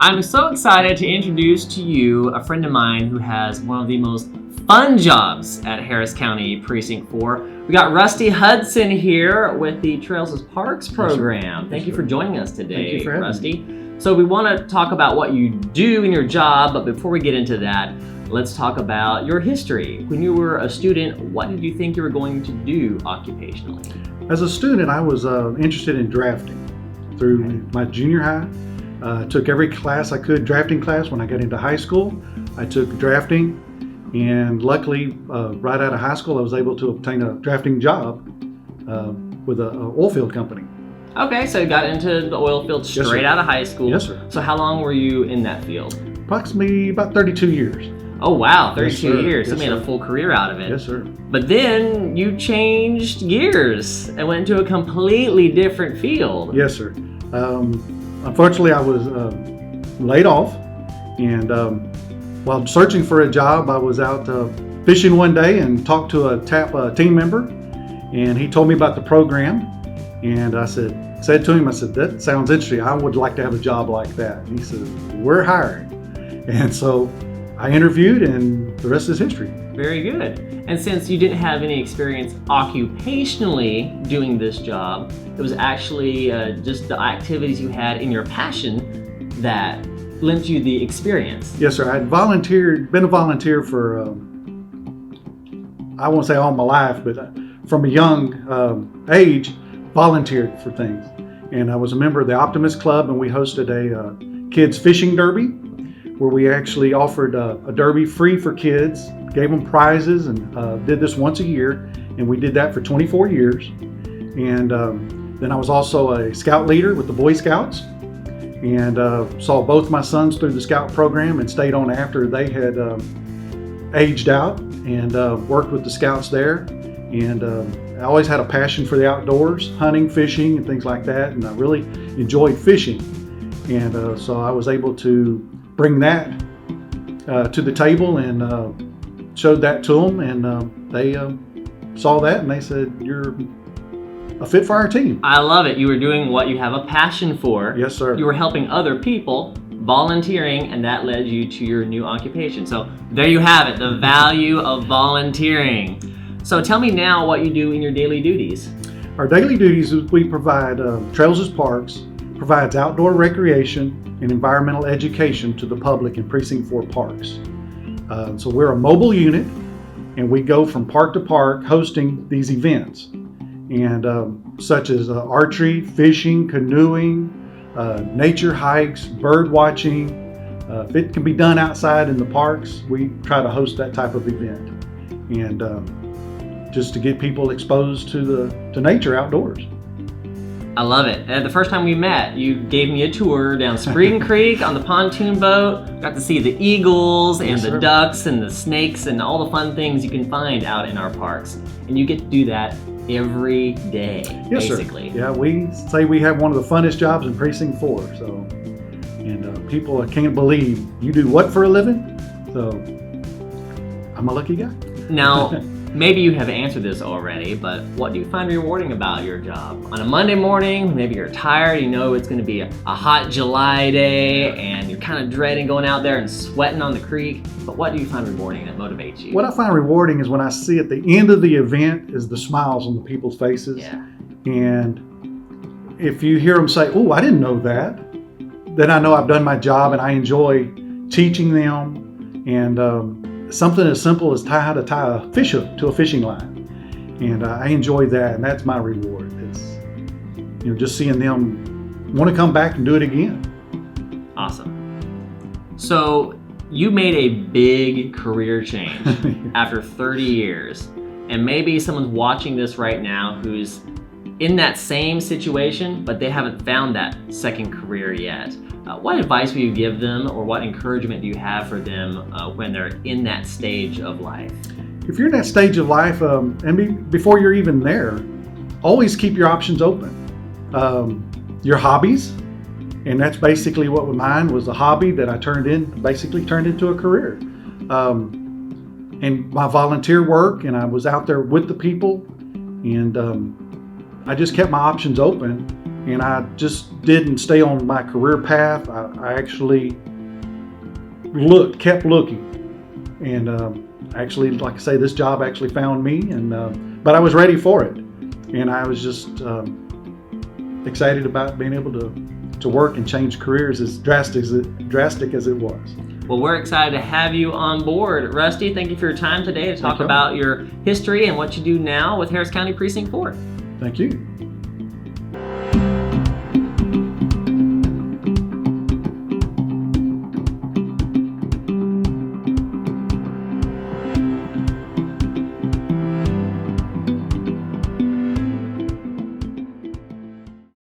I'm so excited to introduce to you a friend of mine who has one of the most fun jobs at Harris County Precinct 4. We got Rusty Hudson here with the Trails as Parks program. Thank you for joining us today, Thank you for having Rusty. me. So we want to talk about what you do in your job, but before we get into that, let's talk about your history. When you were a student, what did you think you were going to do occupationally? As a student, I was interested in drafting through my junior high. Took every class I could, drafting class. When I got into high school, I took drafting, and luckily, right out of high school, I was able to obtain a drafting job with an oil field company. Okay, so you got into the oil field straight out of high school. Yes, sir. So how long were you in that field? Approximately about 32 years. Oh wow, 32 Yes, years. yes, You made a full career out of it. Yes, sir. But then you changed gears and went into a completely different field. Yes, sir. Unfortunately, I was laid off, and while searching for a job, I was out fishing one day and talked to a team member, and he told me about the program, and I said to him, that sounds interesting. I would like to have a job like that. And he said, we're hiring. And so I interviewed, and the rest is history. Very good. And since you didn't have any experience occupationally doing this job, it was actually just the activities you had in your passion that lent you the experience. Yes, sir. I had been a volunteer for, I won't say all my life, but from a young age, volunteered for things. And I was a member of the Optimist Club, and we hosted a kids fishing derby, where we actually offered a derby free for kids, gave them prizes, and did this once a year. And we did that for 24 years. And then I was also a scout leader with the Boy Scouts, and saw both my sons through the scout program and stayed on after they had aged out, and worked with the scouts there. And I always had a passion for the outdoors, hunting, fishing, and things like that. And I really enjoyed fishing. And so I was able to bring that to the table and showed that to them, and they saw that, and they said, you're a fit for our team. I love it. You were doing what you have a passion for. Yes, sir. You were helping other people, volunteering, and that led you to your new occupation. So there you have it, the value of volunteering. So tell me now what you do in your daily duties. Our daily duties is we provide Trails as Parks, provides outdoor recreation and environmental education to the public in Precinct 4 parks. So we're a mobile unit, and we go from park to park hosting these events, and such as archery, fishing, canoeing, nature hikes, bird watching. If it can be done outside in the parks, we try to host that type of event, and just to get people exposed to nature outdoors. I love it. The first time we met, you gave me a tour down Spring Creek on the pontoon boat. Got to see the eagles and the ducks and the snakes and all the fun things you can find out in our parks. And you get to do that every day, yes, basically. Sir. Yeah, we say we have one of the funnest jobs in Precinct 4. So, and people can't believe you do what for a living? So, I'm a lucky guy. Now, maybe you have answered this already, but what do you find rewarding about your job? On a Monday morning, maybe you're tired, you know it's going to be a hot July day, and you're kind of dreading going out there and sweating on the creek, but what do you find rewarding that motivates you? What I find rewarding is when I see at the end of the event is the smiles on the people's faces. Yeah. And if you hear them say, oh, I didn't know that, then I know I've done my job, and I enjoy teaching them, and something as simple as how to tie a fish hook to a fishing line. And I enjoy that, and that's my reward. It's just seeing them want to come back and do it again. Awesome. So you made a big career change after 30 years. And maybe someone's watching this right now who's in that same situation, but they haven't found that second career yet. What advice would you give them, or what encouragement do you have for them when they're in that stage of life? If you're in that stage of life, before you're even there, always keep your options open. Your hobbies, and that's basically what mine was, a hobby that I turned into a career. And my volunteer work, and I was out there with the people, and I just kept my options open. and I just didn't stay on my career path. I actually kept looking, and actually, like I say, this job actually found me, and but I was ready for it, and I was just excited about being able to work and change careers as drastic as it was. Well, we're excited to have you on board. Rusty, thank you for your time today to talk about your history and what you do now with Harris County Precinct 4. Thank you.